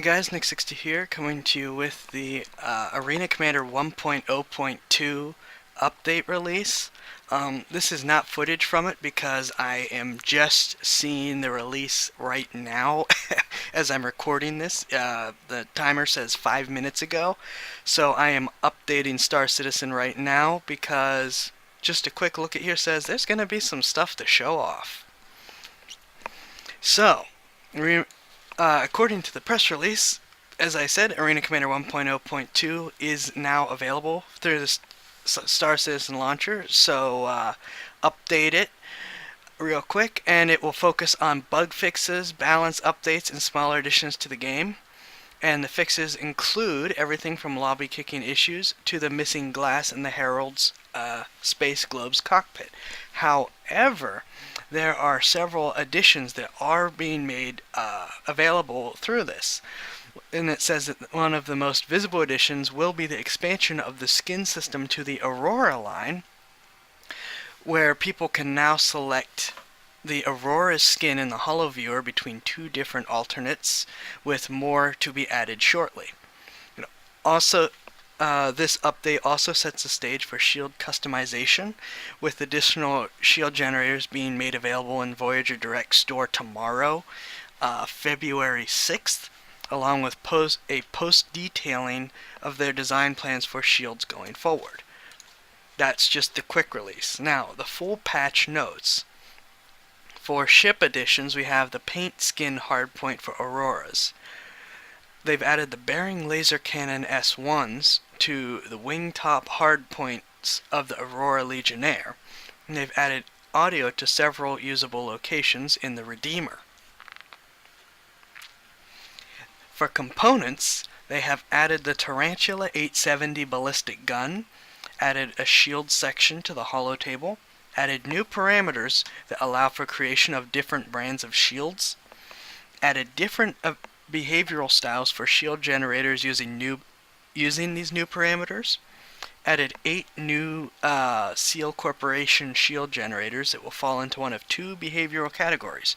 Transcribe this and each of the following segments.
Hey guys, Nick60 here, coming to you with the Arena Commander 1.0.2 update release. This is not footage from it because I am just seeing the release right now as I'm recording this. The timer says 5 minutes ago, so I am updating Star Citizen right now because just a quick look at here says there's going to be some stuff to show off. So, according to the press release, as I said, Arena Commander 1.0.2 is now available through the Star Citizen launcher, so update it real quick, and it will focus on bug fixes, balance updates, and smaller additions to the game. And the fixes include everything from lobby kicking issues to the missing glass in the Herald's Space Globe's cockpit. However, there are several additions that are being made available through this. And it says that one of the most visible additions will be the expansion of the skin system to the Aurora line, where people can now select the Aurora skin in the holo viewer between two different alternates, with more to be added shortly. Also, this update also sets the stage for shield customization, with additional shield generators being made available in Voyager Direct Store tomorrow, February 6th, along with a post-detailing of their design plans for shields going forward. That's just the quick release. Now, the full patch notes. For ship additions, we have the paint skin hardpoint for Auroras. They've added the bearing laser cannon S1s to the wingtop hardpoints of the Aurora Legionnaire. And they've added audio to several usable locations in the Redeemer. For components, they have added the Tarantula 870 ballistic gun, added a shield section to the holo table, added new parameters that allow for creation of different brands of shields, added different behavioral styles for shield generators using these new parameters, added 8 new Seal Corporation shield generators that will fall into one of two behavioral categories.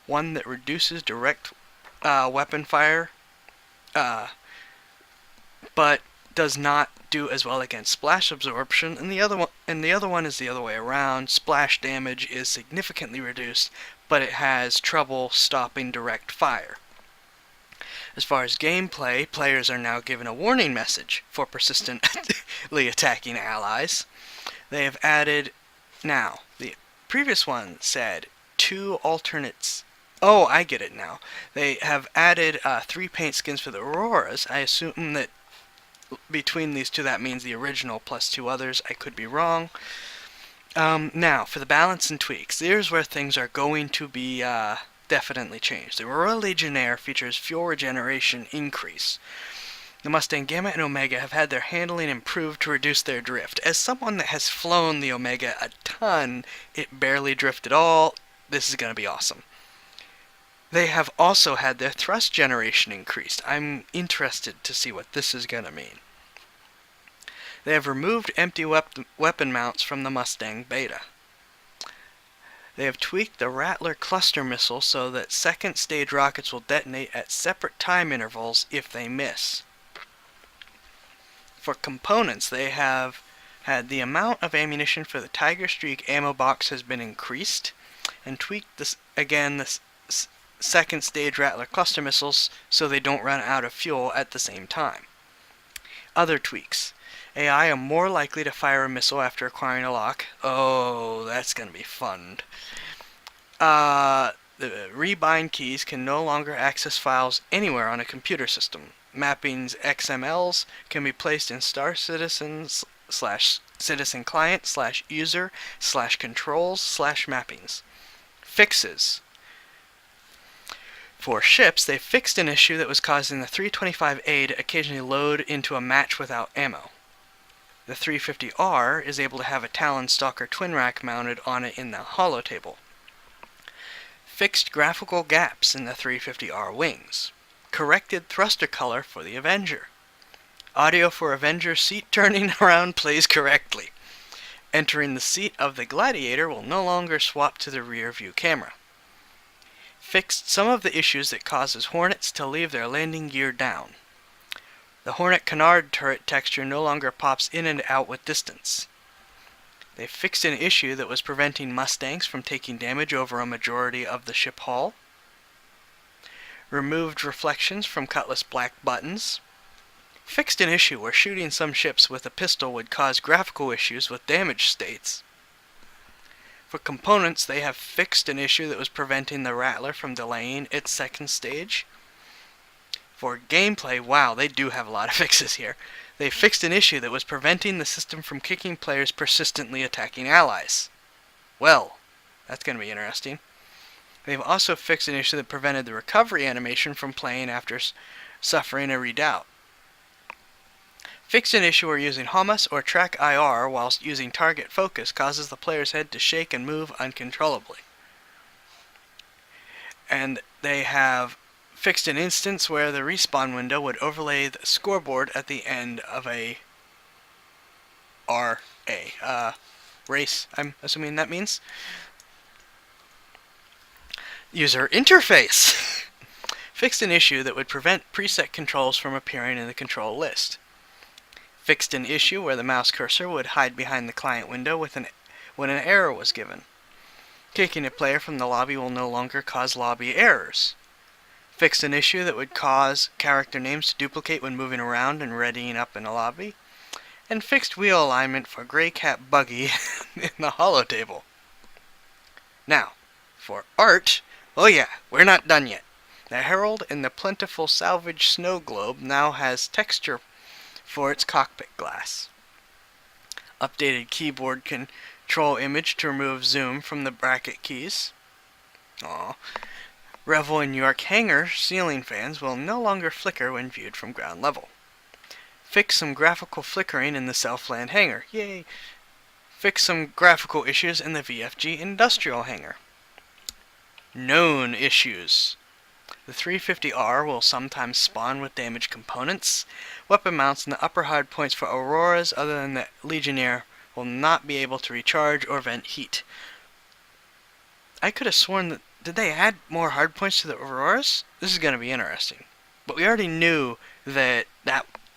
One that reduces direct weapon fire, but does not do as well against splash absorption, and the other one is the other way around. Splash damage is significantly reduced, but it has trouble stopping direct fire. As far as gameplay, players are now given a warning message for persistently attacking allies. They have added, now, the previous one said 2 alternates. Oh, I get it now. They have added 3 paint skins for the Auroras. I assume that between these two that means the original plus 2 others. I could be wrong. Now, for the balance and tweaks, here's where things are going to be definitely changed. The Aurora Legionnaire features fuel regeneration increase. The Mustang Gamma and Omega have had their handling improved to reduce their drift. As someone that has flown the Omega a ton, it barely drifted at all. This is going to be awesome. They have also had their thrust generation increased. I'm interested to see what this is going to mean. They have removed empty weapon mounts from the Mustang Beta. They have tweaked the Rattler cluster missile so that second stage rockets will detonate at separate time intervals if they miss. For components, they have had the amount of ammunition for the Tiger Streak ammo box has been increased, and tweaked this again the second stage Rattler cluster missiles so they don't run out of fuel at the same time. Other tweaks. AI are more likely to fire a missile after acquiring a lock. Oh, that's going to be fun. The rebind keys can no longer access files anywhere on a computer system. Mappings XMLs can be placed in Star Citizen /Citizen Client /User /Controls /Mappings. Fixes. For ships, they fixed an issue that was causing the 325A to occasionally load into a match without ammo. The 350R is able to have a Talon Stalker twin rack mounted on it in the holo table. Fixed graphical gaps in the 350R wings. Corrected thruster color for the Avenger. Audio for Avenger seat turning around plays correctly. Entering the seat of the Gladiator will no longer swap to the rear view camera. fixed some of the issues that causes Hornets to leave their landing gear down. The Hornet canard turret texture no longer pops in and out with distance. They fixed an issue that was preventing Mustangs from taking damage over a majority of the ship hull. Removed reflections from Cutlass black buttons. Fixed an issue where shooting some ships with a pistol would cause graphical issues with damage states. For components, they have fixed an issue that was preventing the Rattler from delaying its second stage. For gameplay, wow, they do have a lot of fixes here. They fixed an issue that was preventing the system from kicking players persistently attacking allies. Well, that's going to be interesting. They've also fixed an issue that prevented the recovery animation from playing after suffering a redoubt. Fixed an issue where using Hamas or Track IR whilst using target focus causes the player's head to shake and move uncontrollably. And they have fixed an instance where the respawn window would overlay the scoreboard at the end of a race, I'm assuming that means. User interface. Fixed an issue that would prevent preset controls from appearing in the control list. Fixed an issue where the mouse cursor would hide behind the client window when an error was given. Kicking a player from the lobby will no longer cause lobby errors. Fixed an issue that would cause character names to duplicate when moving around and readying up in a lobby. And fixed wheel alignment for Grey Cat Buggy in the holotable. Now, for art, oh yeah, we're not done yet. The Herald in the plentiful salvage snow globe now has texture for its cockpit glass. Updated keyboard control image to remove zoom from the bracket keys. Aww. Revel in York hangar ceiling fans will no longer flicker when viewed from ground level. Fix some graphical flickering in the Southland hangar. Yay! Fix some graphical issues in the VFG industrial hangar. Known issues. The 350R will sometimes spawn with damaged components. Weapon mounts in the upper hard points for Auroras other than the Legionnaire will not be able to recharge or vent heat. I could have sworn that... Did they add more hard points to the Auroras? This is going to be interesting. But we already knew that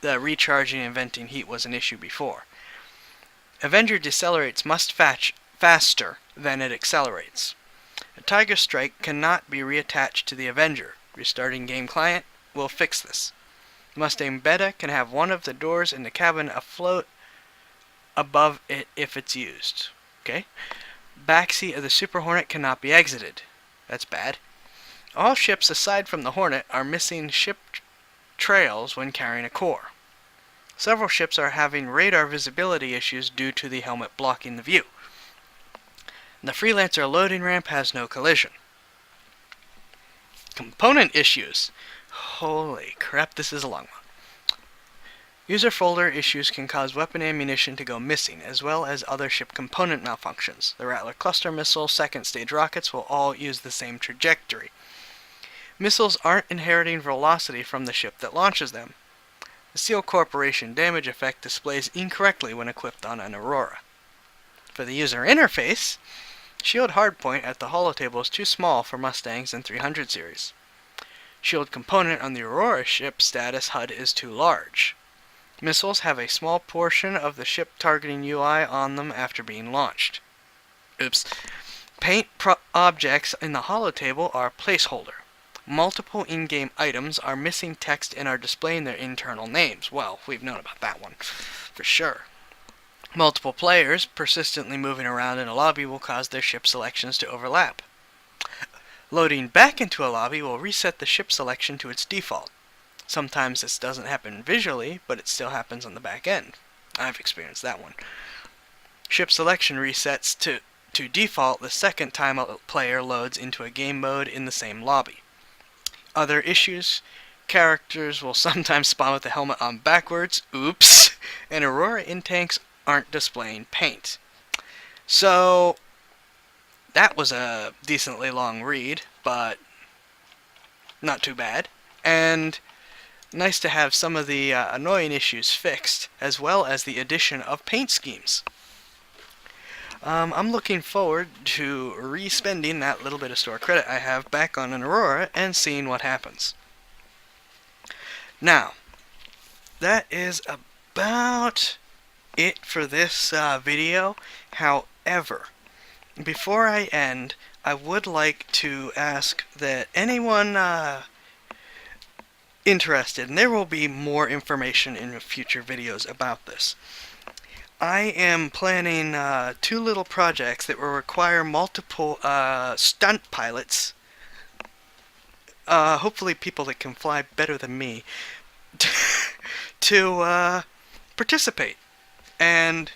the recharging and venting heat was an issue before. Avenger decelerates must faster than it accelerates. A Tiger Strike cannot be reattached to the Avenger. Restarting game client will fix this. Mustang Beta can have one of the doors in the cabin afloat above it if it's used. Okay? Backseat of the Super Hornet cannot be exited. That's bad. All ships aside from the Hornet are missing ship trails when carrying a core. Several ships are having radar visibility issues due to the helmet blocking the view. The Freelancer loading ramp has no collision. Component issues. Holy crap, this is a long one. User folder issues can cause weapon ammunition to go missing, as well as other ship component malfunctions. The Rattler cluster missile, second stage rockets will all use the same trajectory. Missiles aren't inheriting velocity from the ship that launches them. The Seal Corporation damage effect displays incorrectly when equipped on an Aurora. For the user interface, shield hardpoint at the holotable is too small for Mustangs and 300 series. Shield component on the Aurora ship status HUD is too large. Missiles have a small portion of the ship targeting UI on them after being launched. Oops. Paint objects in the holotable are placeholder. Multiple in-game items are missing text and are displaying their internal names. Well, we've known about that one, for sure. Multiple players persistently moving around in a lobby will cause their ship selections to overlap. Loading back into a lobby will reset the ship selection to its default. Sometimes this doesn't happen visually, but it still happens on the back end. I've experienced that one. Ship selection resets to default the second time a player loads into a game mode in the same lobby. Other issues, characters will sometimes spawn with the helmet on backwards, oops, and Aurora in-tanks aren't displaying paint. So, that was a decently long read, but not too bad. And nice to have some of the annoying issues fixed, as well as the addition of paint schemes. I'm looking forward to re-spending that little bit of store credit I have back on an Aurora and seeing what happens. Now, that is about it for this video. However, before I end, I would like to ask that anyone interested, and there will be more information in future videos about this. I am planning 2 little projects that will require multiple stunt pilots, hopefully people that can fly better than me, to participate. And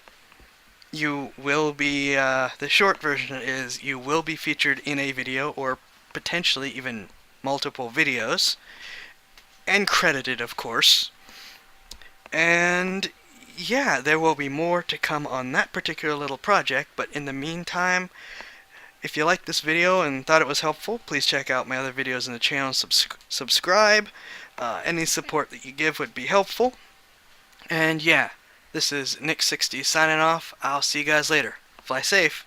you will be, the short version is, you will be featured in a video, or potentially even multiple videos, and credited, of course. And yeah, there will be more to come on that particular little project, but in the meantime, if you liked this video and thought it was helpful, please check out my other videos in the channel and subscribe. Any support that you give would be helpful. And yeah, this is Nick60 signing off. I'll see you guys later. Fly safe.